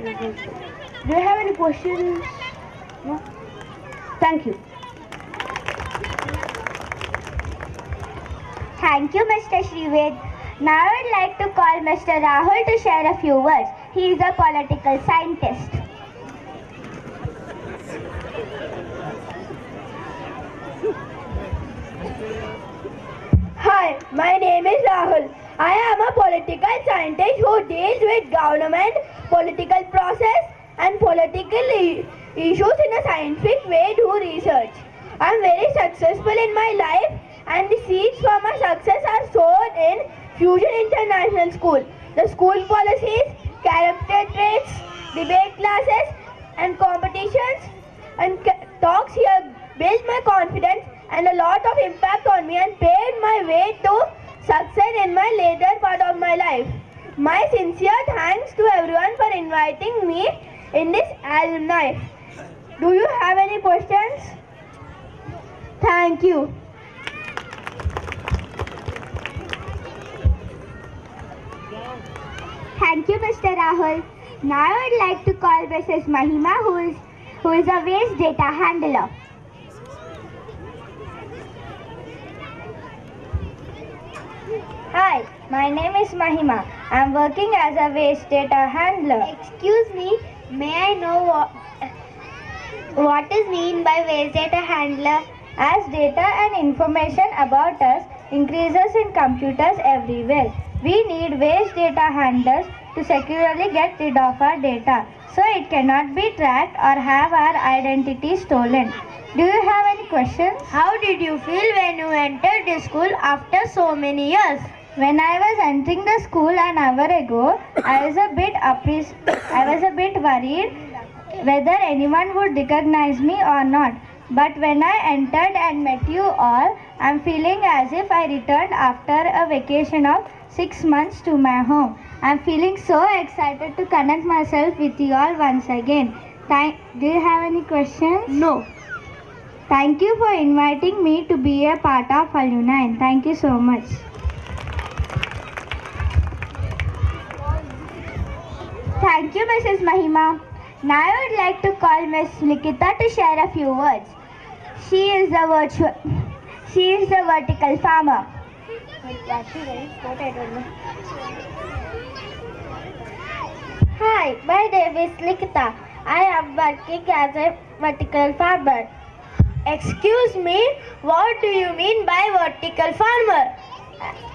Do you have any questions? No? Thank you. Thank you, Mr. Shrived. Now I would like to call Mr. Rahul to share a few words. He is a political scientist. Hi, my name is Rahul. I am a political scientist who deals with government, political process and political issues in a scientific way do research. I am very successful in my life and the seeds for my success are sown in Fusion International School. The school policies, character traits, debate classes and competitions and talks here built my confidence and a lot of impact on me and paved my way to success in my later part of my life. My sincere thanks to everyone for inviting me in this alumni. Do you have any questions? Thank you. Thank you, Mr. Rahul. Now I would like to call Mrs. Mahima, who is a waste data handler. Hi, my name is Mahima. I am working as a waste data handler. Excuse me, may I know what is mean by waste data handler? As data and information about us increases in computers everywhere, we need waste data handlers to securely get rid of our data so it cannot be tracked or have our identity stolen. Do you have any questions? How did you feel when you entered the school after so many years? When I was entering the school an hour ago, I was a bit worried whether anyone would recognize me or not. But when I entered and met you all, I am feeling as if I returned after a vacation of 6 months to my home. I am feeling so excited to connect myself with you all once again. Do you have any questions? No. Thank you for inviting me to be a part of Alumni. Thank you so much. Thank you, Mrs. Mahima. Now I would like to call Miss Likita to share a few words. She is the vertical farmer. Hi, my name is Likita. I am working as a vertical farmer. Excuse me, what do you mean by vertical farmer?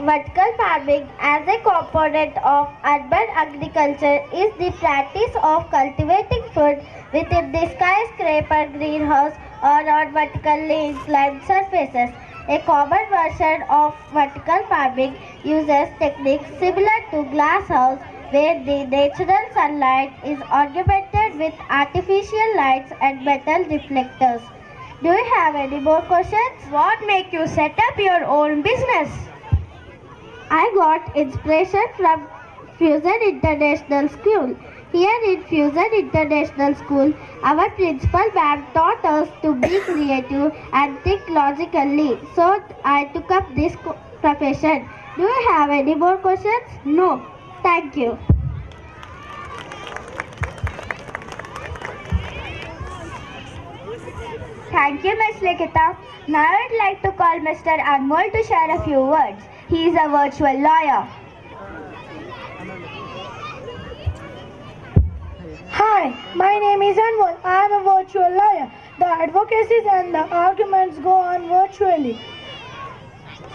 Vertical farming as a component of urban agriculture is the practice of cultivating food within the skyscraper greenhouse or on vertically inclined surfaces. A common version of vertical farming uses techniques similar to glasshouse where the natural sunlight is augmented with artificial lights and metal reflectors. Do you have any more questions? What make you set up your own business? I got inspiration from Fusion International School. Here in Fusion International School, our principal ma'am taught us to be creative and think logically. So I took up this profession. Do you have any more questions? No. Thank you. Thank you, Ms. Likita. Now I would like to call Mr. Anmol to share a few words. He is a virtual lawyer. Hi, my name is Anmol. I am a virtual lawyer. The advocacies and the arguments go on virtually.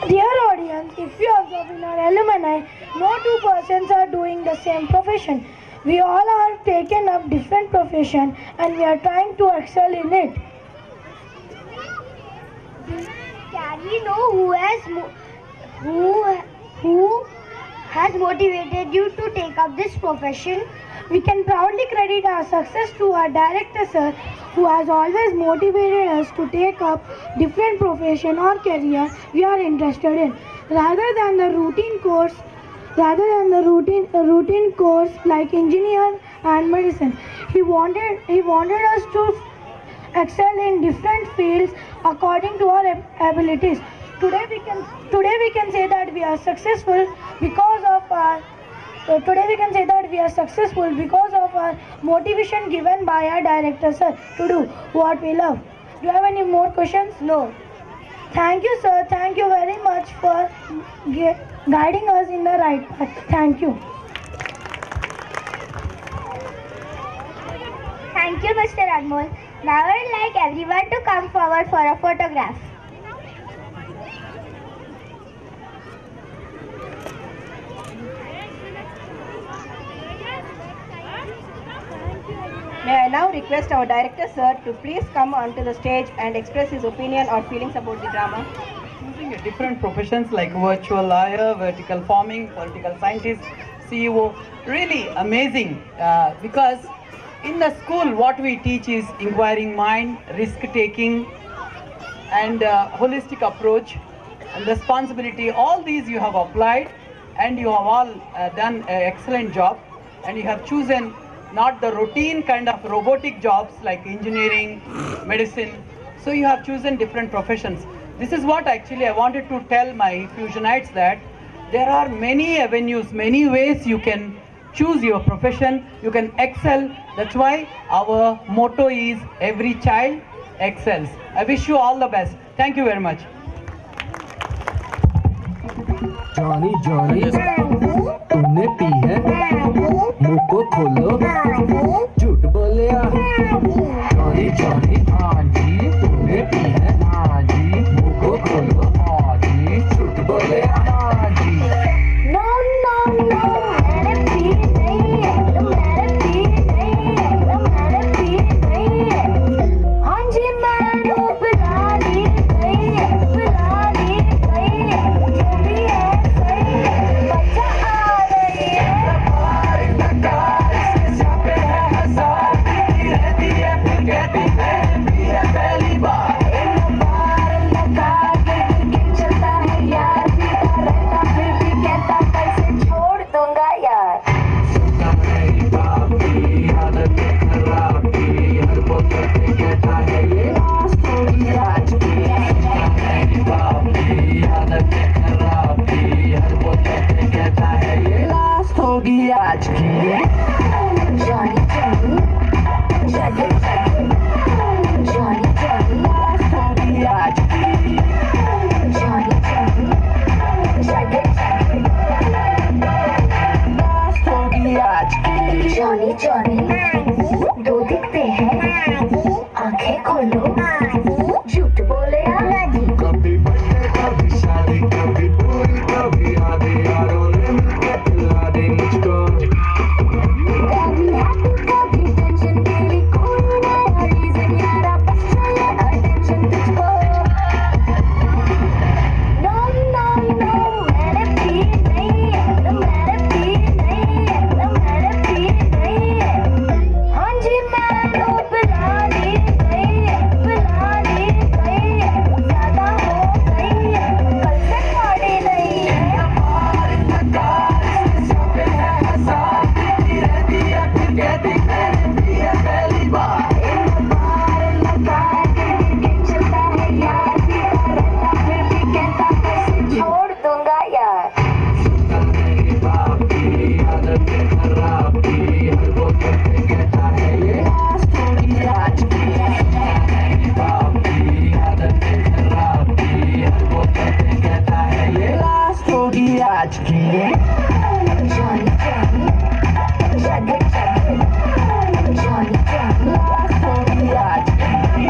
Dear audience, if you observe in our alumni, no two persons are doing the same profession. We all are taken up different profession and we are trying to excel in it. Can we know who has motivated you to take up this profession? We can proudly credit our success to our director sir who has always motivated us to take up different profession or career we are interested in rather than the routine course like engineer and medicine. He wanted us to excel in different fields according to our abilities. Today we can say that we are successful because of our So today we can say that we are successful because of our motivation given by our director sir to do what we love. Do you have any more questions? No. Thank you sir. Thank you very much for guiding us in the right path. Thank you. Thank you, Mr. Anmol. Now I'd like everyone to come forward for a photograph. May I now request our director sir to please come onto the stage and express his opinion or feelings about the drama. Using different professions like virtual lawyer, vertical farming, political scientist, CEO, really amazing because in the school what we teach is inquiring mind, risk taking and holistic approach and responsibility. All these you have applied and you have all done an excellent job, and you have chosen not the routine kind of robotic jobs like engineering, medicine. So you have chosen different professions. This is what actually I wanted to tell my Fusionites, that there are many avenues, many ways you can choose your profession, you can excel. That's why our motto is every child excels. I wish you all the best. Thank you very much. Johnny Johnny तुमने P है, मुंह को खोलो, झूठ बोलिया। Johnny Johnny हाँ जी तुमने P है, हाँ जी मुंह को खोलो, हाँ जी झूठ बोलिया, हाँ जी। No, no, no, मैंने पी नहीं है, मैंने पी नहीं है, मैंने पी नहीं है। हाँ जी मैंने पिला दी गई है, पिला दी गई है, जो भी है सही है, बच्चा आ रही है। छोड़ दूंगा यार। होगी आज की Johnny, Johnny, Johnny, Johnny, Johnny, होगी आज की Johnny, Johnny, होगी आज की Johnny, Johnny, दो दिखते हैं, आंखें खोलो, झूठ बोले आदि। कभी बर्थडे कभी शादी कभी पूरी कभी आधी यारों ने मिलके पिला दी मुझको कभी हैप्पी कभी टेंशन के लिए कोई नया रीजन यारा बस चले अटेंशन तुझको। No, no, no, मैंने पी नहीं है, मैंने पी नहीं है, मैंने पी नहीं है। हाँ जी मैंने पिला दी गई है, पिला दी गई है, ज्यादा हो गई है, कल से पार्टी नहीं है। छोड़ दूंगा यार। आज की Johnny, Johnny, Johnny, Johnny, Johnny, होगी आज की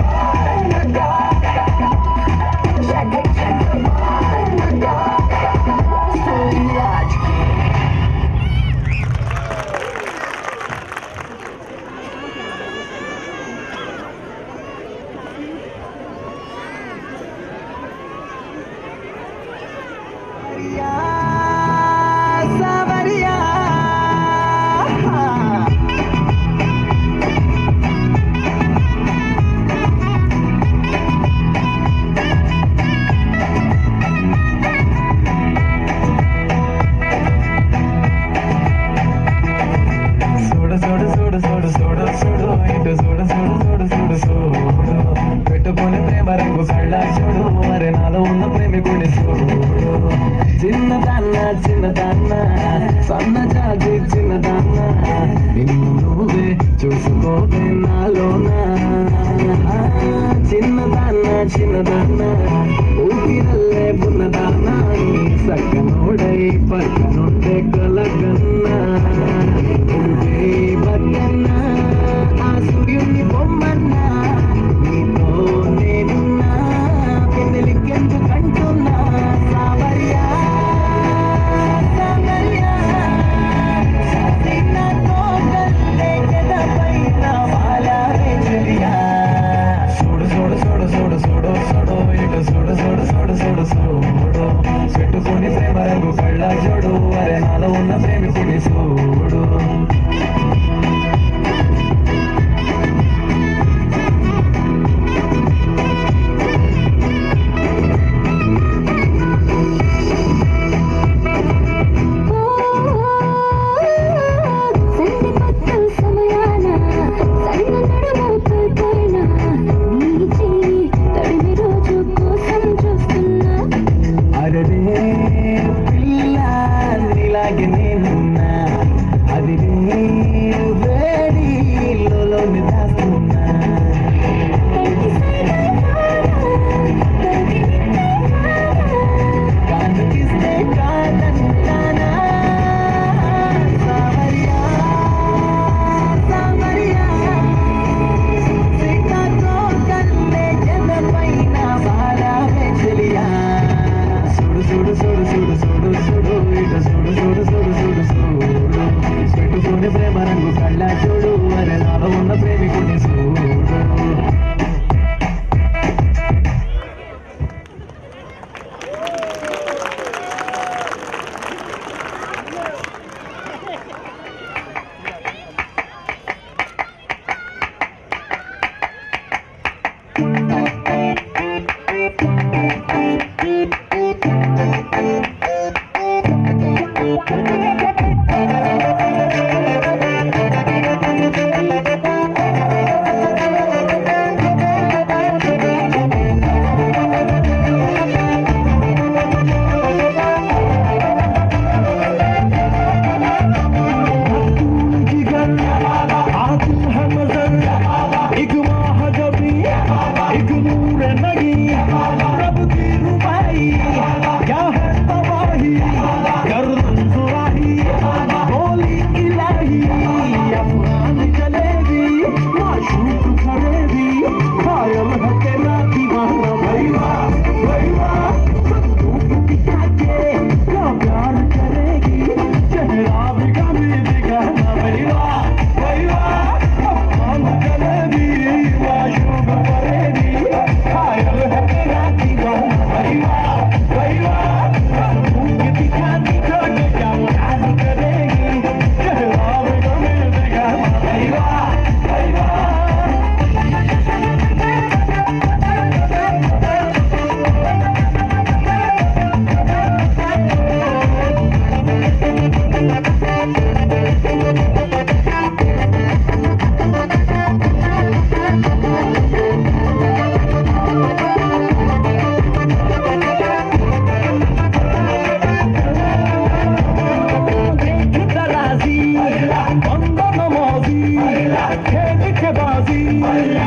Johnny, होगी आज की పెట్టుకుని ప్రేమ రంగు కళ్ళ చూడు మరి నాలో ఉన్న ప్రేమికుని చూడు చిన్న దాన్న చిన్నదాన్న సన్నజాజి చిన్నదాన్న నిన్ను నువ్వే చూసుకోవే నాలోన చిన్నదాన్న ఊపిరల్లే ఉన్నదాన్న సక్కనోడై పక్కనుండే కలగన్నా నువ్వే బద్దన్నా ఆ సూర్యుని బొమ్మన్నా నీతో నేనున్నా పెన్నెలికెందుకంటున్నా సావర్యా సావర్యా సీనాతో గల్లే గదపైన వాలావే చెలియా చూడు చూడు చూడు చూడు చూడు చూడు ఇటు చూడు చూడు చూడు చూడు చూడు చెట్టుకొని ప్రేమ రంగు కళ్ళ చూడు అరే నాలో ఉన్న ప్రేమికుని చూడు ప్రేమ రంగు కళ్ళ చూడు అరే నాలో ఉన్న ప్రేమికుని చూడు Banda namazı, kendi kebazi.